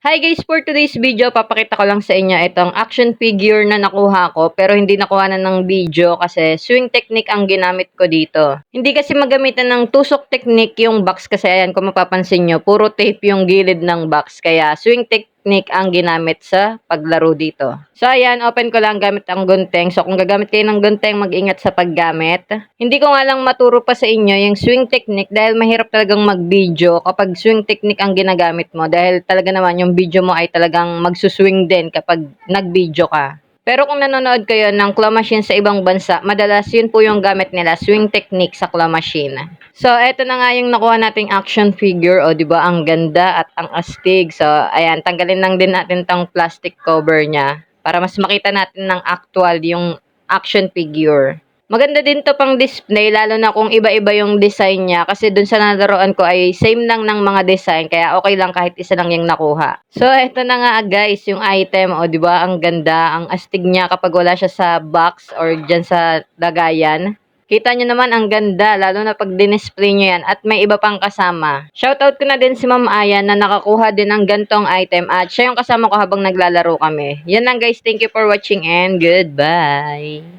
Hi guys, for today's video, papakita ko lang sa inyo itong action figure na nakuha ko pero hindi nakuha na ng video kasi swing technique ang ginamit ko dito. Hindi kasi magamitan ng tusok technique yung box kasi ayan kung mapapansin nyo, puro tape yung gilid ng box kaya swing technique ang ginamit sa paglaro dito. So ayan, open ko lang gamit ang gunting. So kung gagamit kayo ng gunting, mag-ingat sa paggamit. Hindi ko nga lang maturo pa sa inyo yung swing technique dahil mahirap talagang mag-video kapag swing technique ang ginagamit mo dahil talaga naman yung video mo ay talagang magsuswing din kapag nag-video ka. Pero kung nanonood kayo ng claw machine sa ibang bansa, madalas yun po yung gamit nila, swing technique sa claw machine. So, eto na nga yung nakuha nating action figure. O, di ba ang ganda at ang astig. So, ayan, tanggalin lang din natin tong plastic cover niya para mas makita natin ng actual yung action figure. Maganda din to pang display, lalo na kung iba-iba yung design niya. Kasi dun sa nalaroan ko ay same lang ng mga design. Kaya okay lang kahit isa lang yung nakuha. So, eto na nga guys, yung item. O, di ba ang ganda, ang astig niya kapag wala siya sa box or dyan sa lagayan. Kita nyo naman ang ganda, lalo na pag dinisplay nyo yan at may iba pang kasama. Shoutout ko na din si Ma'am Ayan na nakakuha din ng gantong item at siya yung kasama ko habang naglalaro kami. Yan lang guys, thank you for watching and goodbye!